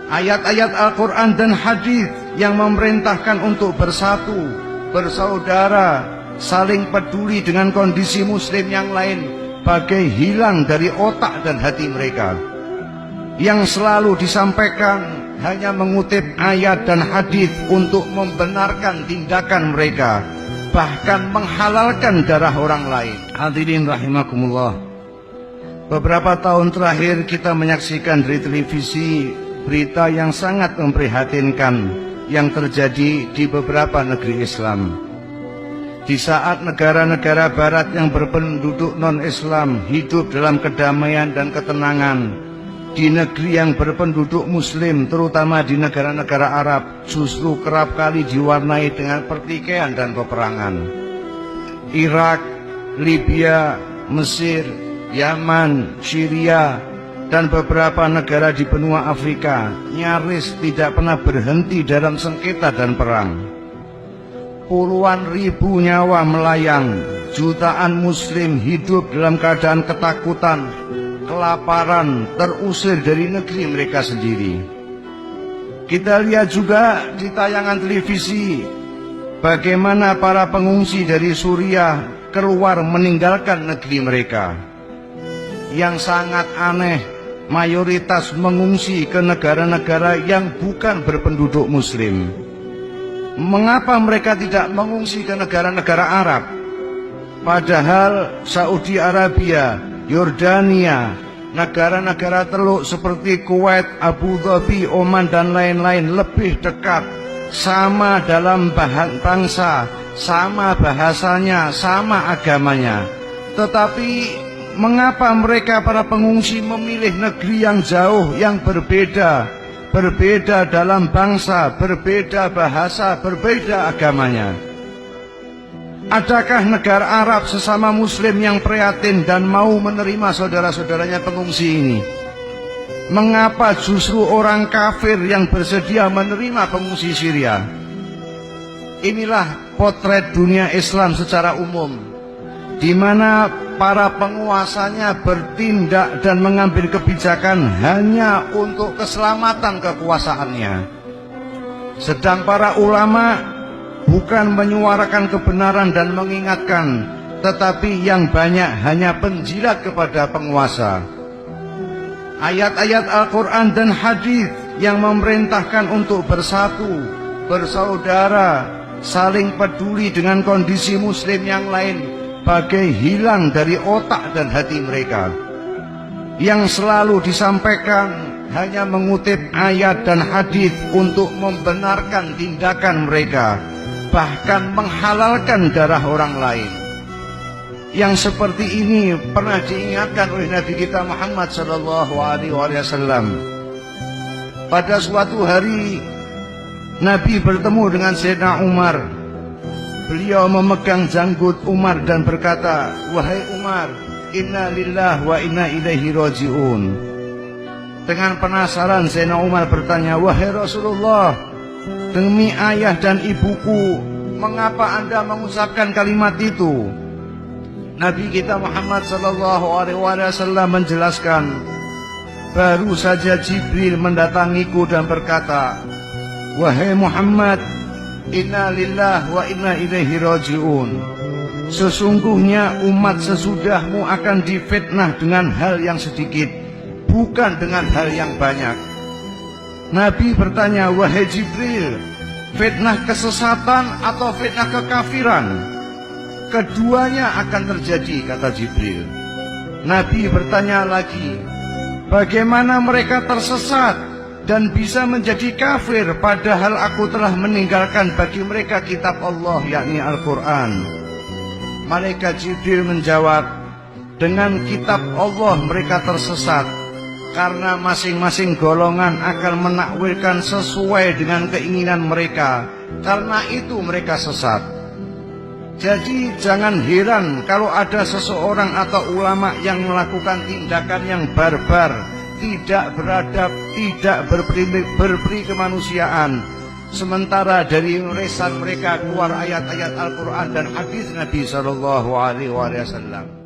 Ayat-ayat Al-Quran dan hadis yang memerintahkan untuk bersatu, bersaudara, saling peduli dengan kondisi muslim yang lain, bagai hilang dari otak dan hati mereka. Yang selalu disampaikan hanya mengutip ayat dan hadis untuk membenarkan tindakan mereka, bahkan menghalalkan darah orang lain. Hadirin rahimakumullah, beberapa tahun terakhir kita menyaksikan di televisi berita yang sangat memprihatinkan yang terjadi di beberapa negeri Islam. Di saat negara-negara barat yang berpenduduk non-Islam hidup dalam kedamaian dan ketenangan, di negeri yang berpenduduk muslim, terutama di negara-negara Arab, justru kerap kali diwarnai dengan pertikaian dan peperangan. Irak, Libya, Mesir, Yaman, Syria, dan beberapa negara di benua Afrika nyaris tidak pernah berhenti dalam sengketa dan perang. Puluhan ribu nyawa melayang, jutaan muslim hidup dalam keadaan ketakutan, kelaparan, terusir dari negeri mereka sendiri. Kita lihat juga di tayangan televisi bagaimana para pengungsi dari Suriah keluar meninggalkan negeri mereka. Yang sangat aneh, mayoritas mengungsi ke negara-negara yang bukan berpenduduk muslim. Mengapa mereka tidak mengungsi ke negara-negara Arab? Padahal Saudi Arabia, Yordania, negara-negara Teluk seperti Kuwait, Abu Dhabi, Oman, dan lain-lain lebih dekat, sama dalam bangsa, sama bahasanya, sama agamanya. Tetapi mengapa mereka para pengungsi memilih negeri yang jauh, yang berbeda dalam bangsa, berbeda bahasa, berbeda agamanya? Adakah negara Arab sesama muslim yang prihatin dan mau menerima saudara-saudaranya pengungsi ini? Mengapa justru orang kafir yang bersedia menerima pengungsi Syria? Inilah potret dunia Islam secara umum, di mana para penguasanya bertindak dan mengambil kebijakan hanya untuk keselamatan kekuasaannya. Sedang para ulama bukan menyuarakan kebenaran dan mengingatkan, tetapi yang banyak hanya penjilat kepada penguasa. Ayat-ayat Al-Quran dan hadis yang memerintahkan untuk bersatu, bersaudara, saling peduli dengan kondisi muslim yang lain, bagai hilang dari otak dan hati mereka. Yang selalu disampaikan hanya mengutip ayat dan hadis untuk membenarkan tindakan mereka, bahkan menghalalkan darah orang lain. Yang seperti ini pernah diingatkan oleh Nabi kita Muhammad SAW. Pada suatu hari Nabi bertemu dengan Sayyidina Umar. Beliau memegang janggut Umar dan berkata, "Wahai Umar, inna lillahi wa inna ilaihi raji'un." Dengan penasaran Sayyidina Umar bertanya, "Wahai Rasulullah, demi ayah dan ibuku, mengapa Anda mengucapkan kalimat itu?" Nabi kita Muhammad SAW menjelaskan, "Baru saja Jibril mendatangiku dan berkata, 'Wahai Muhammad, inna lillahi wa inna ilaihi raji'un. Sesungguhnya umat sesudahmu akan difitnah dengan hal yang sedikit, bukan dengan hal yang banyak.'" Nabi bertanya, "Wahai Jibril, fitnah kesesatan atau fitnah kekafiran?" "Keduanya akan terjadi," kata Jibril. Nabi bertanya lagi, "Bagaimana mereka tersesat dan bisa menjadi kafir, padahal aku telah meninggalkan bagi mereka kitab Allah, yakni Al-Quran?" Malaikat Jibril menjawab, "Dengan kitab Allah mereka tersesat, karena masing-masing golongan akan menakwilkan sesuai dengan keinginan mereka, karena itu mereka sesat." Jadi jangan heran kalau ada seseorang atau ulama yang melakukan tindakan yang barbar, tidak beradab, tidak berperi kemanusiaan, sementara dari lisan mereka keluar ayat-ayat Al-Quran dan hadis Nabi SAW.